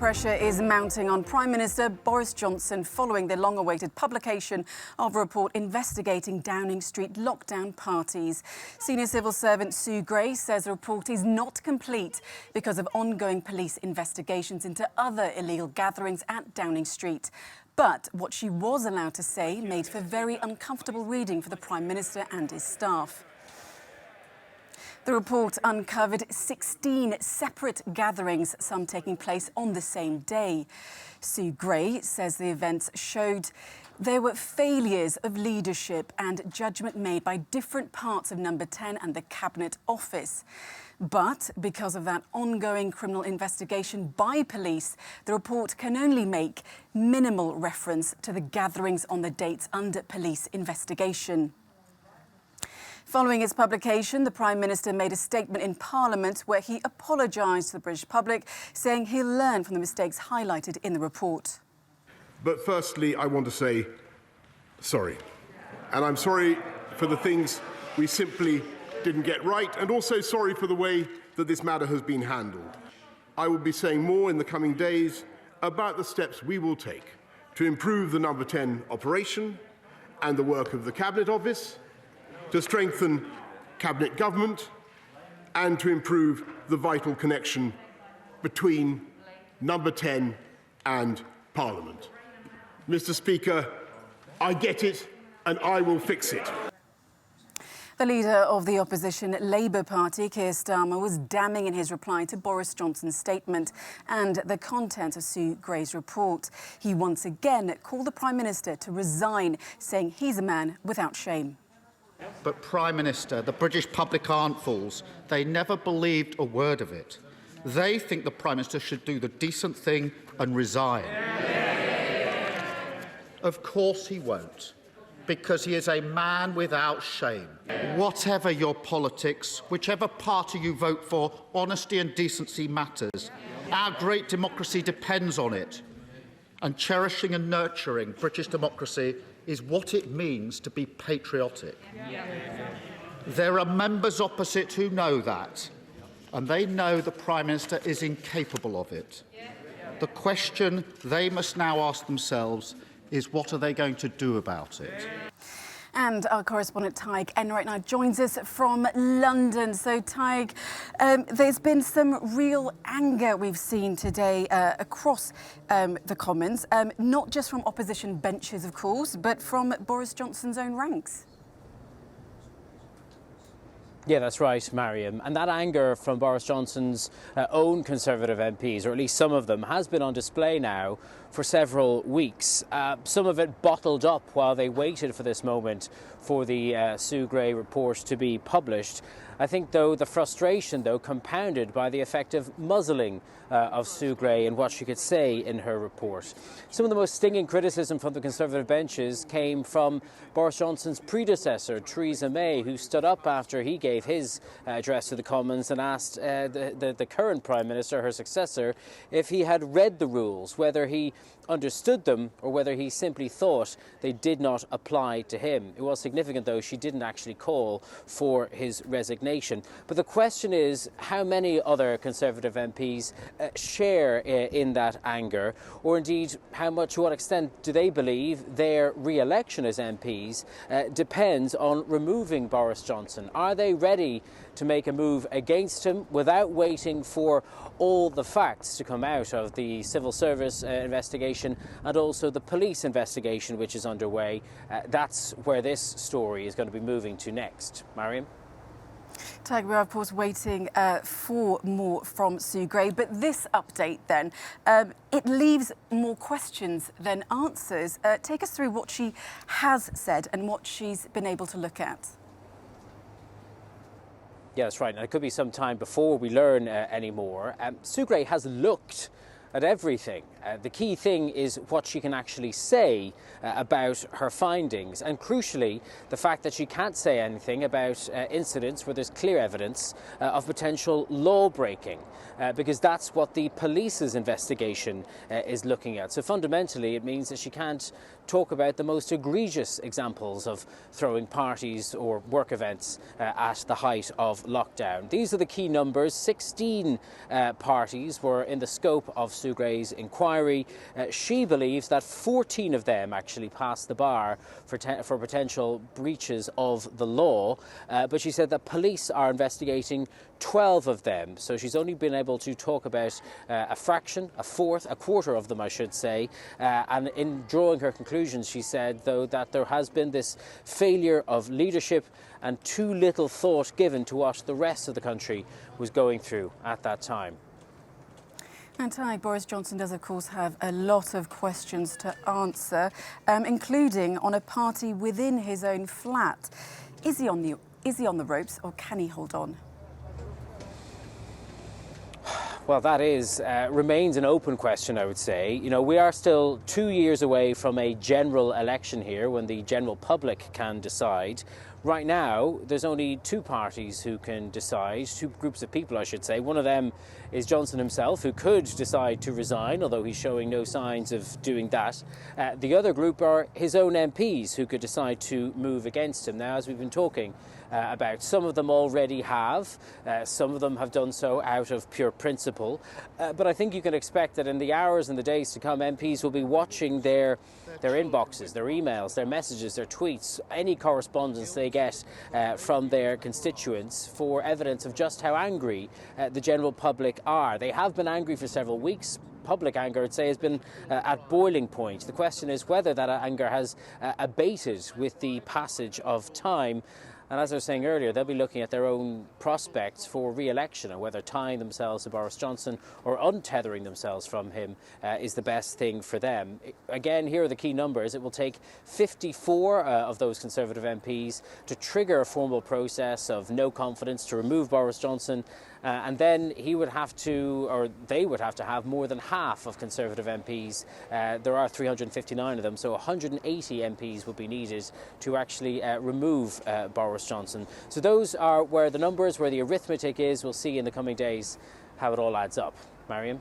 Pressure is mounting on Prime Minister Boris Johnson following the long-awaited publication of a report investigating Downing Street lockdown parties. Senior civil servant Sue Gray says the report is not complete because of ongoing police investigations into other illegal gatherings at Downing Street. But what she was allowed to say made for very uncomfortable reading for the Prime Minister and his staff. The report uncovered 16 separate gatherings, some taking place on the same day. Sue Gray says the events showed there were failures of leadership and judgment made by different parts of Number 10 and the Cabinet Office. But because of that ongoing criminal investigation by police, the report can only make minimal reference to the gatherings on the dates under police investigation. Following its publication, the Prime Minister made a statement in Parliament where he apologised to the British public, saying he'll learn from the mistakes highlighted in the report. But firstly, I want to say sorry. And I'm sorry for the things we simply didn't get right, and also sorry for the way that this matter has been handled. I will be saying more in the coming days about the steps we will take to improve the Number 10 operation and the work of the Cabinet Office, to strengthen Cabinet government and to improve the vital connection between Number 10 and Parliament. Mr. Speaker, I get it and I will fix it. The leader of the opposition Labour Party, Keir Starmer, was damning in his reply to Boris Johnson's statement and the content of Sue Gray's report. He once again called the Prime Minister to resign, saying he's a man without shame. But, Prime Minister, the British public aren't fools. They never believed a word of it. They think the Prime Minister should do the decent thing and resign. Of course he won't, because he is a man without shame. Whatever your politics, whichever party you vote for, honesty and decency matters. Our great democracy depends on it. And cherishing and nurturing British democracy is what it means to be patriotic. There are members opposite who know that, and they know the Prime Minister is incapable of it. The question they must now ask themselves is, what are they going to do about it? And our correspondent Tig Enright now joins us from London. So, Tig, there's been some real anger we've seen today across the Commons, not just from opposition benches, of course, but from Boris Johnson's own ranks. Yeah, that's right, Mariam. And that anger from Boris Johnson's own Conservative MPs, or at least some of them, has been on display now for several weeks. Some of it bottled up while they waited for this moment for the Sue Gray report to be published. I think, though, the frustration, compounded by the effective muzzling of Sue Gray and what she could say in her report. Some of the most stinging criticism from the Conservative benches came from Boris Johnson's predecessor, Theresa May, who stood up after he gave his address to the Commons and asked the current Prime Minister, her successor, if he had read the rules, whether he understood them or whether he simply thought they did not apply to him. It was significant, though, she didn't actually call for his resignation. But the question is, how many other Conservative MPs share in that anger, or indeed to what extent do they believe their re-election as MPs depends on removing Boris Johnson? Are they ready to make a move against him without waiting for all the facts to come out of the civil service investigation and also the police investigation which is underway? That's where this story is going to be moving to next. Mariam? Tig, we're of course waiting for more from Sue Gray, but this update then, it leaves more questions than answers. Take us through what she has said and what she's been able to look at. Yeah, that's right. And it could be some time before we learn any more. Sue Gray has looked at everything. The key thing is what she can actually say about her findings, and crucially the fact that she can't say anything about incidents where there's clear evidence of potential law breaking, because that's what the police's investigation is looking at. So fundamentally it means that she can't talk about the most egregious examples of throwing parties or work events at the height of lockdown. These are the key numbers. 16 parties were in the scope of Sue Gray's inquiry. She believes that 14 of them actually passed the bar for potential breaches of the law, but she said that police are investigating 12 of them. So she's only been able to talk about a quarter of them, I should say. And in drawing her conclusions, she said, though, that there has been this failure of leadership and too little thought given to what the rest of the country was going through at that time. And tonight, Boris Johnson does, of course, have a lot of questions to answer, including on a party within his own flat. Is he on the ropes, or can he hold on? Well, that remains an open question, I would say. You know, we are still 2 years away from a general election here when the general public can decide. Right now, there's only two parties who can decide, two groups of people, I should say. One of them is Johnson himself, who could decide to resign, although he's showing no signs of doing that. The other group are his own MPs, who could decide to move against him. Now, as we've been talking about, some of them already have. Some of them have done so out of pure principle. But I think you can expect that in the hours and the days to come, MPs will be watching their inboxes, their emails, their messages, their tweets, any correspondence they get from their constituents for evidence of just how angry the general public are. They have been angry for several weeks. Public anger, I'd say, has been at boiling point. The question is whether that anger has abated with the passage of time. And as I was saying earlier, they'll be looking at their own prospects for re-election and whether tying themselves to Boris Johnson or untethering themselves from him is the best thing for them. Again, here are the key numbers. It will take 54 of those Conservative MPs to trigger a formal process of no confidence to remove Boris Johnson. And then he would have to, or they would have to have more than half of Conservative MPs. There are 359 of them, so 180 MPs would be needed to actually remove Boris Johnson. So those are where the numbers, where the arithmetic is. We'll see in the coming days how it all adds up. Mariam?